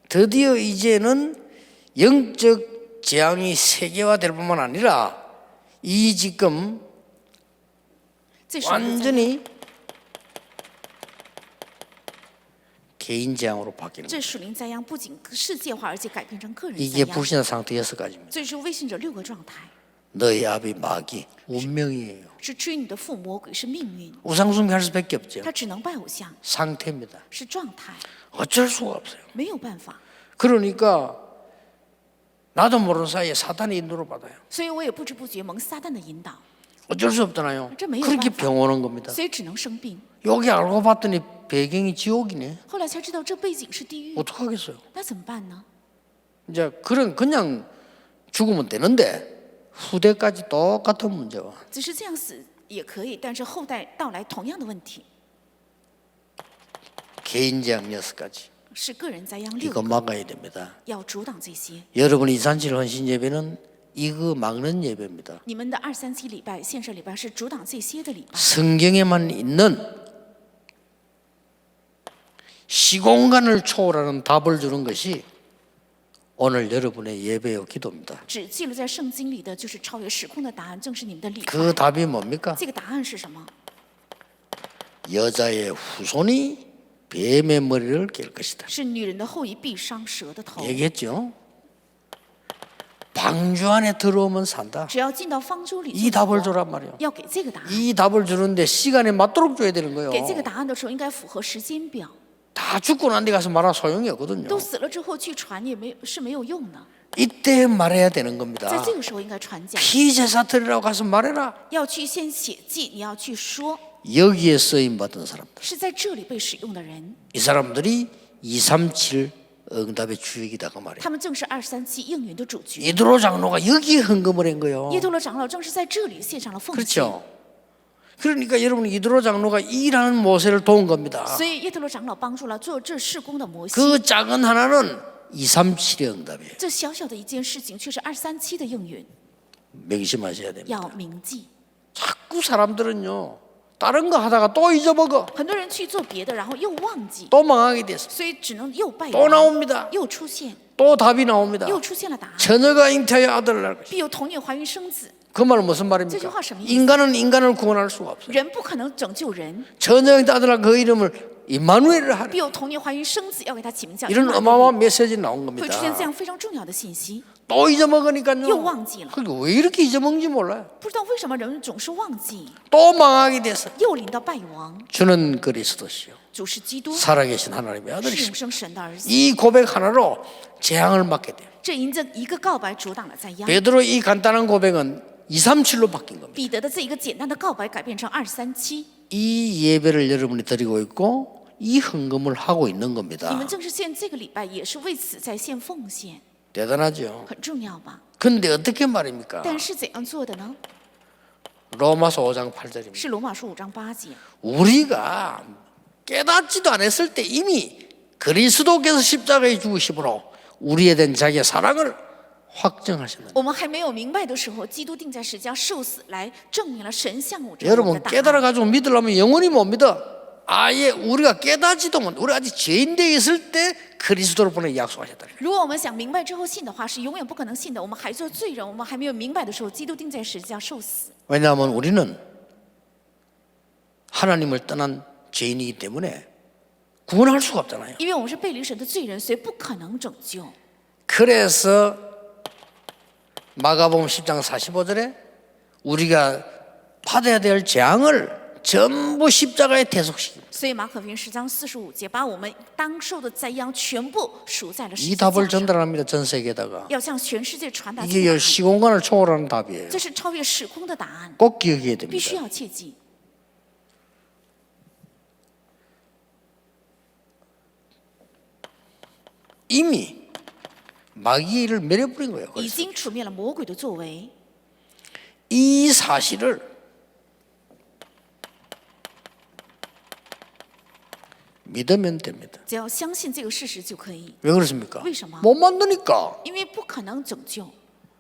드디어 이제는 영적 재앙이 세계화될 뿐만 아니라 이 지금 这属灵的灾殃 완전히 개인 재앙으로 바뀌는 거예요. 这属灵灾殃不仅世界化，而且改变成个人灾 이게 殃。 불신자 상태 6가지입니다. 这是未信者6个状态， 너희 아비 마귀 운명이에요. 是追你的父魔鬼，是命运， 우상숭배할 수밖에 없죠. 他只能拜偶像， 상태입니다. 是状态， 어쩔 수가 없어요. 没有办法。 그러니까 나도 모르는 사이에 사탄의 인도를 받아요. 所以我也不知不觉蒙撒旦的引导， 어쩔 수 없잖아요. 저 매일 그렇게 봐봐. 병 오는 겁니다. 所以只能生病。 여기 알고 봤더니 배경이 지옥이네. 后来才知道这背景是地狱， 어떡하겠어요? 那怎么办呢？ 이제 그냥 죽으면 되는데 후대까지 똑같은 문제와 只是这样死也可以，但是后代到来同样的问题， 개인 재앙 6가지 是个人灾殃6 이거 个， 막아야 됩니다. 要阻挡这些。 여러분 이산칠 헌신 예배는 이거 막는 예배입니다. 你们的237礼拜、献上礼拜是阻挡这些的礼拜。 성경에만 있는 시공간을 초월하는 답을 주는 것이 오늘 여러분의 예배요 기도입니다. 只记录在圣经里的就是超越时空的答案，正是你们的礼 그 拜。 답이 뭡니까? 这个答案是什么？ 여자의 후손이 뱀의 머리를 깰 것이다. 是女人的后裔必伤蛇的头。 얘기했죠? 방주 안에 들어오면 산다. 只要进到方舟里 이 就 답을 活， 주란 말이에요. 要给这个答案。 이 답을 주는데 시간에 맞도록 줘야 되는 거예요. 给这个答案的时候，应该符合时间表。 다 죽고 난 데 가서 말하 소용이 없거든요. 都死了之后去传也没有用的， 이때 말해야 되는 겁니다. 在这个时候应该传讲。 피제사틀이라고 가서 말해라. 要去先写记，你要去说， 여기에 쓰임 받은 사람들. 是在这里被使用的人， 이 사람들이 237 응답의 주역이다 그 말이에요. 他们正是237应允的主角。 이드로 장로가 여기에 헌금을 한 거예요. 耶多罗长老正是在这里献上了奉献， 그렇죠. 그러니까 여러분 이드로 장로가 일하는 모세를 도운 겁니다. 所以耶多罗长老帮助了做这事工的摩西。 그 작은 하나는 237의 응답이에요. 这小小的一件事情，却是237的应允， 명심하셔야 됩니다. 要铭记。 자꾸 사람들은요 다른 거 하다가 또 잊어먹어. 很多人去做别的，然后又忘记， 또 망하게 됐어. 所以只能又败 또 亡， 나옵니다. 又出现， 또 답이 나옵니다. 又出现了答案。 처녀가 잉태하여 아들을 낳을 것이다. 必有童女怀孕生子， 그 말은 무슨 这句 말입니까? 话什么意思？ 인간은 인간을 구원할 수가 없어요. 人不可能拯救人， 전쟁 따들아 그 이름을 임마누엘을 하라. 必有童年怀孕生子，要给他起名叫 이런 以马内利 어마어마한 메시지 나온 会出现这 겁니다. 样非常重要的信息。 또 잊어먹으니까요. 又忘记了。 그게 왜 이렇게 잊어먹는지 몰라요. 不知道为什么人们总是忘记， 또 망하게 돼서 又临到败亡。 주는 그리스도시요 主是基督， 살아계신 하나님의 是 아들이시오. 永生神的儿子。 이 고백 하나로 재앙을 맞게 돼요. 这因这一个告白阻挡了灾殃。 베드로 이 간단한 고백은 237로 바뀐 겁니다. 彼得的这一个简单的告白改变成237， 이 예배를 여러분이 드리고 있고 이 헌금을 하고 있는 你 겁니다. 们正是献这个礼拜，也是为此在献奉献， 대단하죠. 很重要吧？ 근데 어떻게 말입니까? 但是怎样做的呢？ 로마서 5장 8절입니다. 是罗马书5章8节。 우리가 깨닫지도 않았을 때 이미 그리스도께서 십자가에 죽으심으로 우리에 대한 자기의 사랑을 확정하셨는데 我们还没有明白的时候，基督定在十字架受死，来证明了神向我这我们 여러분 的答案。 깨달아가지고 믿으려면 영원히 못 믿어. 아예 우리가 깨닫지도 못 우리 아직 죄인되어 있을 때 그리스도를 보내 약속하셨다. 如果我们想明白之后信的话，是永远不可能信的。我们还做罪人，我们还没有明白的时候，基督定在十字架受死。 왜냐하면 우리는 하나님을 떠난 죄인이기 때문에 구원할 수가 없잖아요. 因为我们是背离神的罪人，所以不可能拯救。 그래서 마가복음 10장 45절에 우리가 받아야 될 재앙을 전부 십자가에 대속시킵니다. 所以马可福音10章45节，把我们当受的灾殃全部赎在了十 이 字架 답을 上， 전달합니다. 전 세계에다가. 要向全世界传达这 이게 个答案。 시공간을 초월하는 답이에요. 这是超越时空的答案， 꼭 기억해야 必须 됩니다. 要切记。 이미 마귀를 매려버린 거예요. 已 그래서 经除灭了魔鬼的作为， 이 사실을 믿으면 됩니다. 只要相信这个事实就可以， 왜 그렇습니까? 为什么？ 못 만드니까. 因为不可能拯救，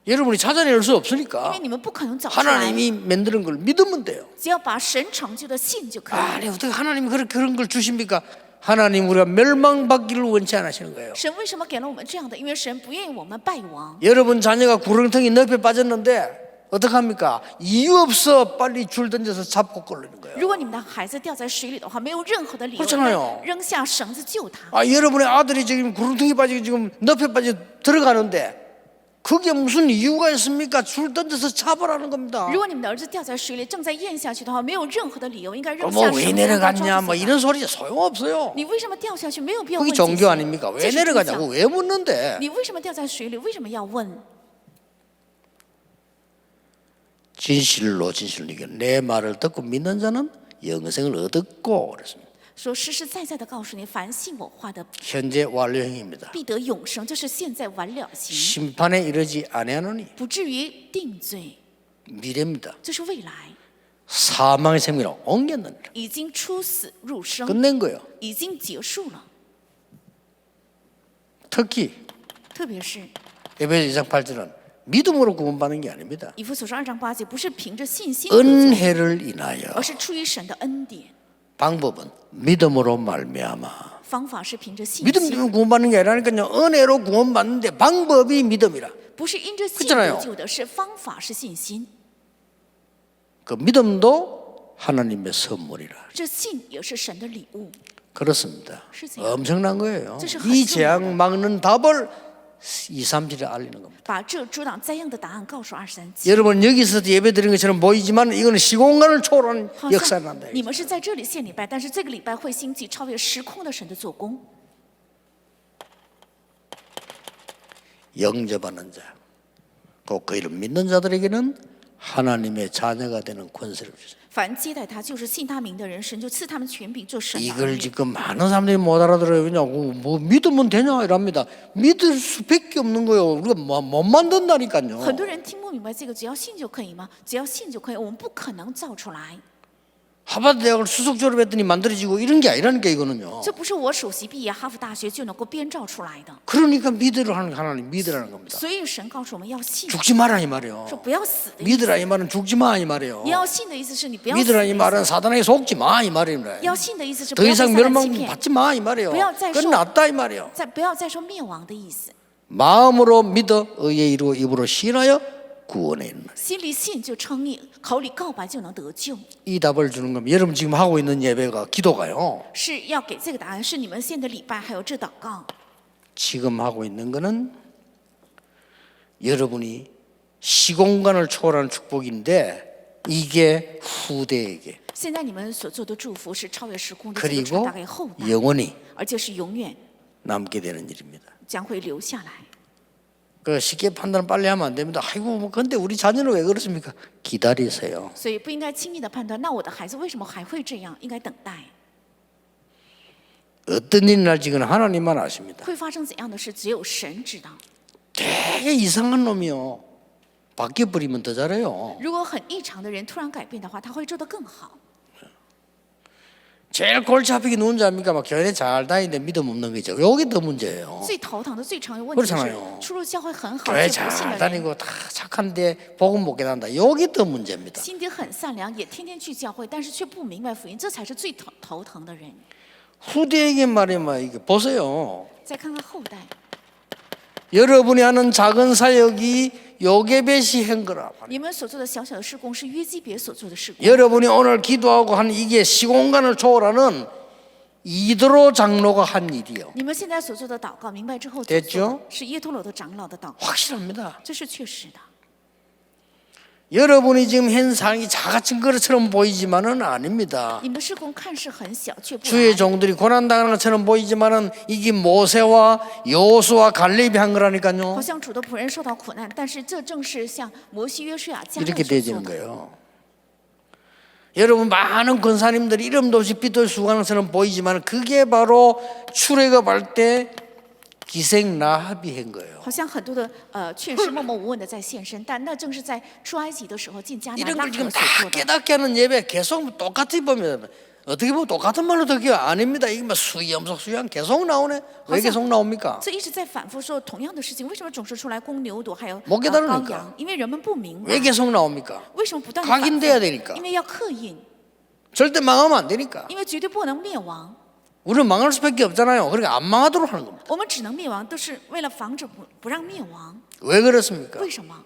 여러분이 찾아낼 수 因 없으니까 为你们不可能找出来。 하나님이 만드는 걸 믿으면 돼요. 只要把神成就的信就可以。 아니 어떻게 하나님이 그런 걸 주십니까? 하나님 우리가 멸망받기를 원치 않으시는 거예요. 神为什么给了我们这样的？因为神不愿意我们败亡。 여러분 자녀가 구렁텅이 늪에 빠졌는데 어떡합니까? 이유 없어 빨리 줄 던져서 잡고 끌리는 거예요. 如果你们的孩子掉在水里的话，没有任何的理由 그렇잖아요 扔下绳子救他。 아 여러분의 아들이 지금 구렁텅이 빠지고 지금 늪에 빠져 들어가는데 그게 무슨 이유가 있습니까? 줄 던져서 잡으라는 겁니다. 如果你们的儿子掉在水里，正在淹下去的话，没有任何的理由应该扔下 뭐 绳 왜 子让他 내려갔냐 抓 뭐 住他。 이런 소리 소용없어요. 你为什么掉下去？没有必要问 그게 这 종교 些。 아닙니까? 这 왜 是宗教 내려가냐고 왜 묻는데? 你为什么掉在水里？为什么要问？ 진실로 이겨 내 말을 듣고 믿는 자는 영생을 얻었고 그랬습니다. 说实实在在的告诉你，凡信我话的， 현재 완료형입니다. 必得永生。这是现在完了形， 심판에 이르지 아니하노니 不至于定罪。 미래입니다. 这是未来， 사망의 생명으로 옮겼느니라. 已经出死入生， 끝낸 거예요. 已经结束了。 특히 特别是 에베소 2장 8절은 믿음으로 구원받는 게 아닙니다. 以弗所书2章8节，不是凭着信心得救， 은혜를 인하여 而是出于神的恩典。 방법은 믿음으로 말미암아. 方法是凭着信 믿음 心， 때문에 구원받는 게 아니라니까요. 은혜로 구원받는데 방법이 믿음이라. 不是因着信 그렇잖아요 得救的，是方法是信心。 그 믿음도 하나님의 선물이라. 这信也是神的礼物。 그렇습니다. 실제요. 엄청난 거예요. 这是很 이 重要的。 재앙 막는 답을 2, 3절에 알리는 겁니다. 把这阻挡灾殃的答案告诉2、3节。 여러분 여기서 예배 드리는 것처럼 보이지만 이거는 시공간을 초월하는 好 역사를 像 한다. 你们是在这里献礼拜，但是这个礼拜会兴起超越时空的神的做工。 영접하는 자, 꼭 그 이름 믿는 자들에게는 하나님의 자녀가 되는 권세를 주셨습니다. 凡接待他，就是信他名的人，神就赐他们权柄做神的儿 이걸 女。 지금 많은 사람들이 못 알아들어요. 왜냐고 뭐 믿으면 되냐 이랍니다. 믿을 수밖에 없는 거예요. 우리가 못 만든다니까요. 很多人听不明白这个，只要信就可以吗？只要信就可以，我们不可能造出来。 하버드 대학을 수석 졸업했더니 만들어지고 이런 게 아니라니까 이거는요. 这不是我首席毕业哈佛大学就能够编造出来的。 그러니까 믿으라는 하나님 믿으라는 겁니다. 所以神告诉我们要信， 죽지 마라 이 말이에요. 说不要死的意思。 믿으라 이 말은 죽지 마 이 말이에요. 你要信的意思是你不要死的 믿으라 意 이 思。 말은 사단에게 속지 마 이 말입니다. 要信的意思是不 더 要再 이상 撒旦欺 멸망 骗， 받지 마 이 말이에요. 不要再受 끝났다 이 말이에요. 不要再说灭亡的意思。 마음으로 믿어 의에 이루어 입으로 신하여 구원에 있는. 心里信就称义，口里告白就能得救。 이 답을 주는 겁니다. 여러분 지금 하고 있는 예배가 기도가요. 是要给这个答案，是你们现在的礼拜还有这祷告。 지금 하고 있는 거는 여러분이 시공간을 초월하는 축복인데 이게 후대에게 现在你们所做的祝福是超越时空的，这个传 그리고 达给后代， 영원히 而且是永远 남게 되는 일입니다. 将会留下来。 그 쉽게 판단을 빨리 하면 안 됩니다. 아이고 뭐 근데 우리 자녀는 왜 그렇습니까? 기다리세요. 所以不应该轻易的判断，那我的孩子为什么还会这样？应该等待， 어떤 일이 날지는 하나님만 아십니다. 会发生怎样的事，只有神知道。 되게 이상한 놈이요. 바뀌어버리면 더 잘해요. 如果很异常的人突然改变的话，他会做得更好。 제일 골치 아프게 누운 자입니까? 막 교회 잘 다니는데 믿음 없는 거죠. 여기 더 문제예요. 最头疼的、最常有问题的 그렇잖아요 是，出入教会很好 교회 却不信 잘 的人， 다니고 다 착한데 복음 못 깨닫는다. 여기 더 문제입니다. 心底很善良，也天天去教会，但是却不明白福音，这才是最头疼的人。 후대에게 말이면 이게 보세요. 再看看后代， 여러분이 하는 작은 사역이 요게벳이 한 거라. 你们所做的小小的事工是约基别所做的事工。 여러분이 오늘 기도하고 한 이게 시공간을 초월하는 이드로 장로가 한 일이요. 你们现在所做的祷告，明白之后所 됐죠 做的是耶托罗的长老的祷告， 확실합니다. 这是确实的。 여러분이 지금 현상이 작아진 것처럼 보이지만은 아닙니다. 你们的事工看似很小，却不 주의 然。 종들이 고난당하는 것처럼 보이지만은 이게 모세와 여호수아 갈렙이 한 거라니까요. 好像主的仆人受到苦难，但是这正是像摩西、约书亚、迦 이렇게 勒所做 되지는 的。 거예요. 여러분 많은 권사님들이 이름도 없이 삐뚤 수고하는 것처럼 보이지만 그게 바로 출애굽할 때 기생 라합이 한 거예요. 好像很多的确实默默无闻的在现身，但那正是在出埃及的时候进迦南 이런 拉 걸 지금 合 다 所做的。 깨닫게 하는 예배 계속 똑같이 보면 어떻게 보면 똑같은 말로 듣기가 아닙니다. 이게 뭐 수염속 수염 계속 나오네. 왜 계속 나옵니까? 这一直在反复说同样的事情，为什么总是出来公牛犊还有 못 깨달으니까 羔羊？因为人们不明白 왜 계속 나옵니까? 为什么不断的反 각인돼야 复， 되니까. 因为要刻印， 절대 망하면 안 되니까. 因为绝对不能灭亡。 우리는 망할 수밖에 없잖아요. 그러니까 안 망하도록 하는 겁니다. 我们只能灭亡，都是为了防止不让灭亡。 왜 그렇습니까? 为什么？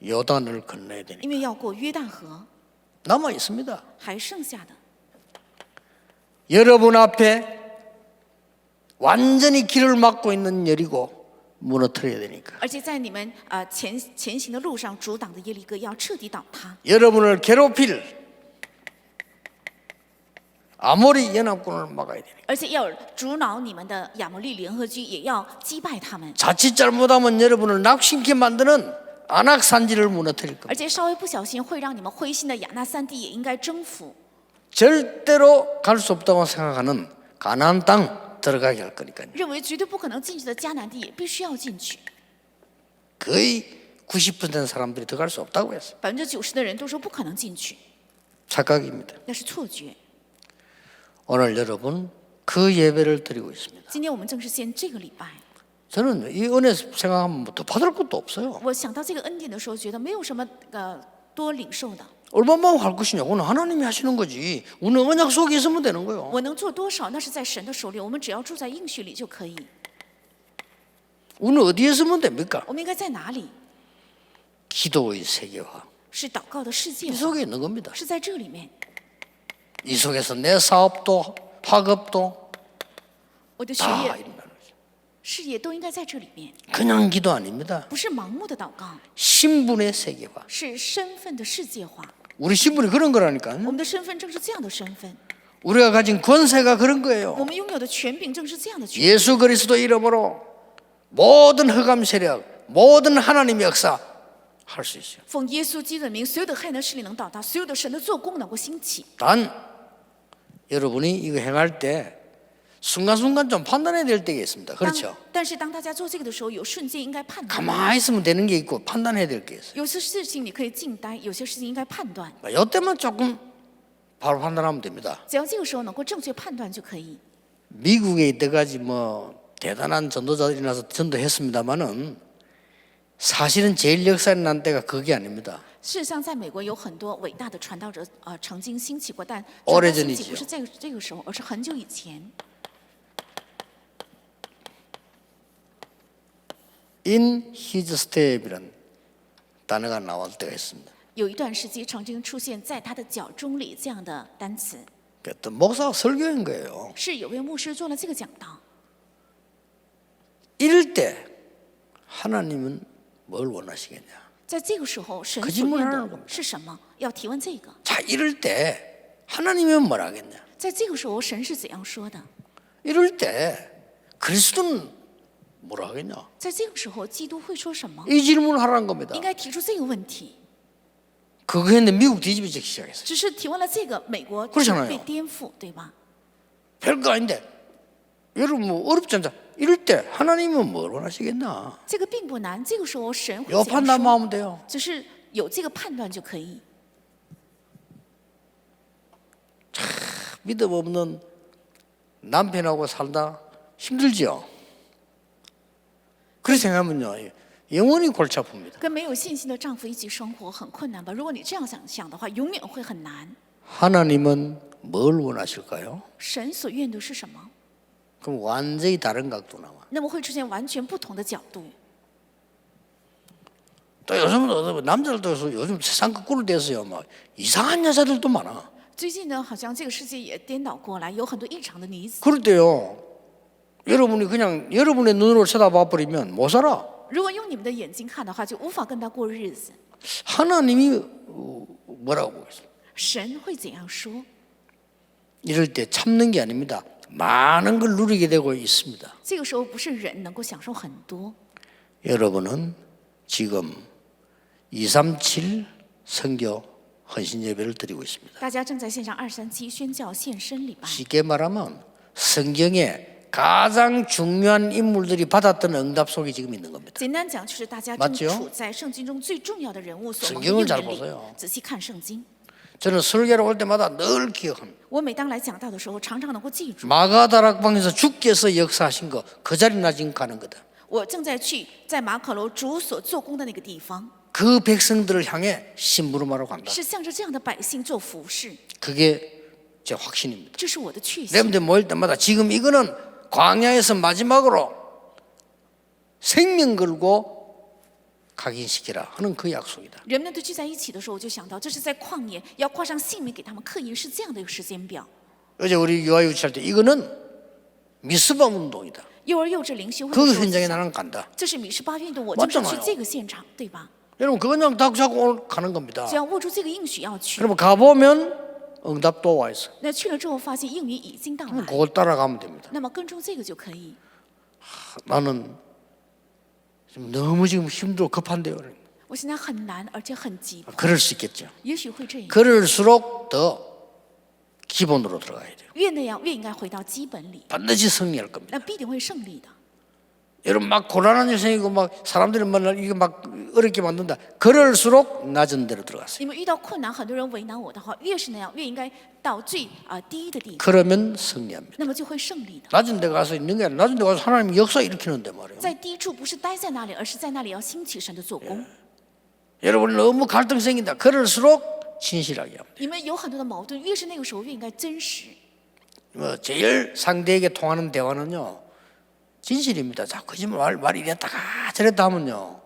요단을 건너야 되니까. 因为要过约旦河， 남아 있습니다. 还剩下的 여러분 앞에 완전히 길을 막고 있는 여리고 무너뜨려야 되니까. 而且在你们前行的路上阻挡的耶利哥要彻底倒塌， 여러분을 괴롭힐 아모리 연합군을 막아야 되니까. 而且要阻挠你们的亚摩利联合军，也要击败他们。 자칫 잘못하면 여러분을 낙심케 만드는 안악산지를 무너뜨릴 겁니다. 而且稍微不小心会让你们灰心的亚纳三地也应该征服。 절대로 갈 수 없다고 생각하는 가나안 땅 들어가게 할 거니까요. 认为绝对不可能进去的迦南地也必须要进去。 거의 90% 사람들이 들어갈 수 없다고 했어요. 90%的人都说不可能进去， 착각입니다. 那是错觉。 오늘 여러분 그 예배를 드리고 있습니다. 今天我们正是献这个礼拜。 저는 이 은혜 생각하면 더 받을 것도 없어요. 我想到这个恩典的时候，觉得没有什么多领受的。 얼마만 할 것이냐? 그건 하나님이 하시는 거지. 우리는 언약 속에 있으면 되는 거예요. 我能做多少，那是在神的手里，我们只要住在应许里就可以。 우리는 어디에 있으면 됩니까? 我们应该在哪里？ 기도의 세계화. 是祷告的世界 이 化， 속에 있는 겁니다. 是在这里面。 이 속에서 내 사업도 학업도 我的学 다 业、 일어나는 거죠. 事业都应该在这里面， 그냥 기도 아닙니다. 不是盲目的祷告， 신분의 세계화. 是身份的世界化。 우리 신분이 그런 거라니까. 我们的身份正是这样的身份， 우리가 가진 권세가 그런 我 거예요. 们拥有的权柄正是这样的权柄。 예수 그리스도 이름으로 모든 흑암 세력, 모든 하나님의 역사 할 수 있어요. 奉耶稣基督的名，所有的黑暗的势力能倒塌，所有的神的做工能够兴起。 단 여러분이 이거 행할 때 순간순간 좀 판단해야 될 때가 있습니다. 当 그렇죠? 但是当大家做这个的时候，有瞬间应该判断。 가만히 있으면 되는 게 있고 판단해야 될 게 있어요. 有些事情你可以静待，有些事情应该判断。 이때만 조금 바로 판단하면 됩니다. 只要这个时候能够正确判断就可以。 미국에 이때까지 뭐 대단한 전도자들이 나서 전도했습니다만은 사실은 제일 역사에 난 때가 그게 아닙니다. 事实上，在美国有很多伟大的传道者，曾经兴起过，但 오래 传道兴 전이지요 起不是这个时候，而是很久以前。in his step이라는 단어가 나올 때가 있습니다. 有一段时期曾经出现在他的脚中里这样的单词， 어떤 목사가 설교한 거예요. 是有位牧师做了这个讲道。 이럴 때 하나님은 뭘 원하시겠냐? 在这个时候，神 그 所 질문을 愿 하는 的 겁니다. 是什么？要提问这个。 자, 이럴 때 하나님은 뭘 하겠냐? 在这个时候，神是怎样说的？ 이럴 때 그리스도는 뭐라 하겠냐? 在这个时候，基督会说什么？ 이 질문을 하라는 겁니다. 应该提出这个问题。 그거 했는데 미국 뒤집어지기 시작했어요. 只是提问了这个，美国 그렇잖아요 被颠覆，对吧？ 별거 아닌데 여러분 뭐 어렵지 않다. 이럴 때 하나님은 뭘 원하시겠나? 这个并不难，这个时候神会 요 怎样 판단만 说？ 하면 돼요. 只是有这个判断就可以。 믿음 없는 남편하고 살다 힘들지요. 그렇게 생각하면요 영원히 골치 아픕니다. 跟没有信心的丈夫一起生活很困难吧？如果你这样想的话，永远会很难。 하나님은 뭘 원하실까요? 神所愿的是什么？ 그럼 완전히 다른 각도 나와. 那么会出现完全不同的角度。 또 요즘은 남자들도 요즘 세상 거꾸로 돼서요. 막 이상한 여자들도 많아. 最近呢，好像这个世界也颠倒过来，有很多异常的女子。 그럴 때요. 여러분이 그냥 여러분의 눈으로 쳐다봐 버리면 못 살아. 如果用你们的眼睛看的话，就无法跟他过日子。 하나님이 뭐라고 보겠어요? 神会怎样说？ 이럴 때 참는 게 아닙니다. 많은 걸 누리게 되고 있습니다. 这个时候不是人能够享受很多。 여러분은 지금 237 선교 헌신 예배를 드리고 있습니다. 大家正在线上237宣教献身礼拜。 쉽게 말하면 성경에 가장 중요한 인물들이 받았던 응답 속에 지금 있는 겁니다. 简单讲，就是大家 맞 正 죠 处在圣经中最重要的人物所蒙的 성경을 应 잘 允里 보세요 。仔细看圣经， 저는 설교를 올 때마다 늘 기억합니다. 我每当来讲道的时候，常常能够记住。 마가다락방에서 주께서 역사하신 거 그 자리 나 지금 가는 거다. 我正在去在马可楼主所做工的那个地方， 그 백성들을 향해 심부름하러 간다. 是向着这样的百姓做服侍， 그게 제 확신입니다. 这是我的确信。 여러분들 모일 때마다 지금 이거는 광야에서 마지막으로 생명 걸고 각인시키라 하는 그 약속이다. 人们都聚在一起的时候，我就想到，这是在旷野要挂上性命给他们刻印，是这样的一个时间表。 어제 우리 유아유치할 때 이거는 미스바 운동이다. 幼儿幼稚灵修会 그 的时候 현장에 想 나는 간다. 这是米十八运动，我就是要去 맞잖아요 这个现场，对吧？ 여러분 그냥 딱 잡고 가는 겁니다. 只要握住这个应许要去， 여러분 가보면 응답도 와 있어. 那去了之后发现应允已经到来， 그걸 따라가면 됩니다. 那么跟踪这个就可以。 나는 지금 너무 지금 힘들고 급한데요. 我现在很难，而且很急迫， 그럴 수 있겠죠. 也许会这样。 그럴수록 더 기본으로 들어가야 돼요. 越那样，越应该回到基本里， 반드시 승리할 겁니다. 那必定会胜利的。 여러분 막 곤란한 일생이고 막 사람들이 만날 이게 막 어렵게 만든다. 그럴수록 낮은 데로 들어갔어요. 你们遇到困难，很多人为难我的话，越是那样，越应该到最低的地方， 그러면 승리합니다. 那么就会胜利的。 낮은 데 가서 있는 게 아니라 낮은 데 가서 하나님 역사 일으키는데 말이에요. 在低处不是待在那里，而是在那里要兴起神的做工。 여러분 너무 갈등 생긴다. 그럴수록 진실하게 합니다. 你们有很多的矛盾，越是那个时候，越应该真实。 뭐 제일 상대에게 통하는 대화는요 진실입니다. 자 거짓말 말 이랬다가 저랬다 하면요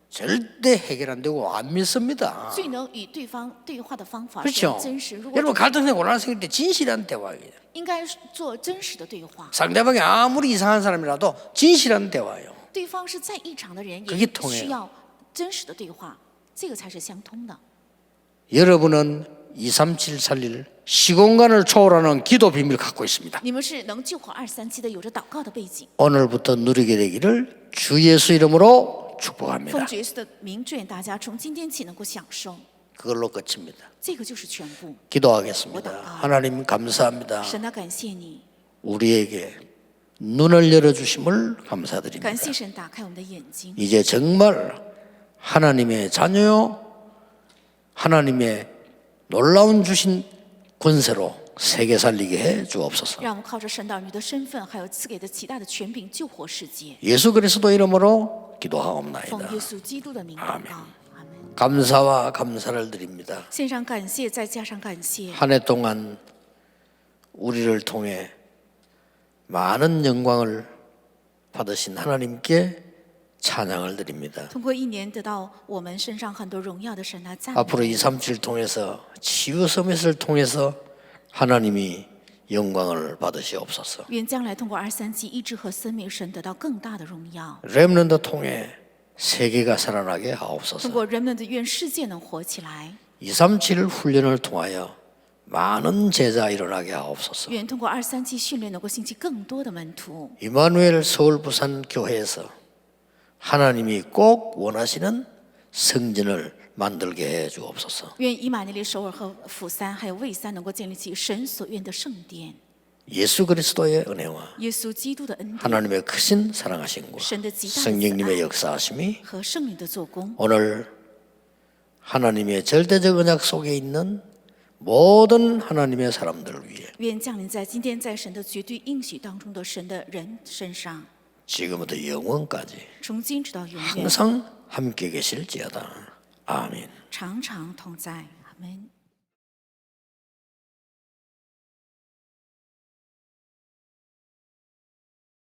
절대 해결 안 되고 안 믿습니다. 最能与对方对话的方法是 그렇죠. 真实。如果 여러분 갈등 생기고 곤란 생길 때 진실한 대화예요. 应该做真实的对话， 상대방이 아무리 이상한 사람이라도 진실한 대화예요. 对方是再异常的人， 그게 也 통해요 需要真实的对话，这个才是相通的。 여러분은 237 살릴 시공간을 초월하는 기도 비밀을 갖고 있습니다. 你们是能救活237的，有着祷告的背景。 오늘부터 누리게 되기를 주 예수 이름으로 奉 축복합니다. 主耶稣的名祝愿大家从今天起能够享受， 그걸로 끝입니다. 这个就是全部。 기도하겠습니다. 하나님 감사합니다. 神啊，感谢你， 우리에게 눈을 열어주심을 감사드립니다. 感谢神打开我们的眼睛。 이제 정말 하나님의 자녀요 하나님의 놀라운 주신 권세로 세계 살리게 해 주옵소서. 让我们靠着神的儿女的身份，还有赐给的极大的权柄，救活世界。 예수 그리스도 이름으로 奉 기도하옵나이다. 耶稣基督的名祷告，阿门。 감사와 감사를 드립니다. 献上感谢，再加上感谢。 한 해 동안 우리를 통해 많은 영광을 받으신 하나님께 찬양을 드립니다. 通过一年得到我们身上很多荣耀的神来赞美。 앞으로 237을 통해서 치유 서밋을 통해서 하나님이 영광을 받으시옵소서. 愿将来通过237医治和生命，神得到更大的荣耀。 렘넌트 통해 세계가 살아나게 通 하옵소서. 过人们的愿世界能活起来。 237 훈련을 통하여 많은 제자 일어나게 하옵소서. 愿通过237训练能够兴起更多的门徒。 이마누엘 서울 부산 교회에서 하나님이 꼭 원하시는 성전을 만들게 해 주옵소서. 愿以马内利首尔和釜山还有蔚山能够建立起神所愿的圣殿。 예수 그리스도의 은혜와 耶稣基督的恩典 하나님의 크신 사랑하심과 神的极大的慈 성령님의 爱 역사하심이 和圣灵的做工， 오늘 하나님의 절대적 언약 속에 있는 모든 하나님의 사람들을 위해 愿降临在今天在神的绝对应许当中的神的人身上， 지금부터 영원까지 从今直到永远， 항상 함께 계실지어다. 아멘. 常常同在。阿门。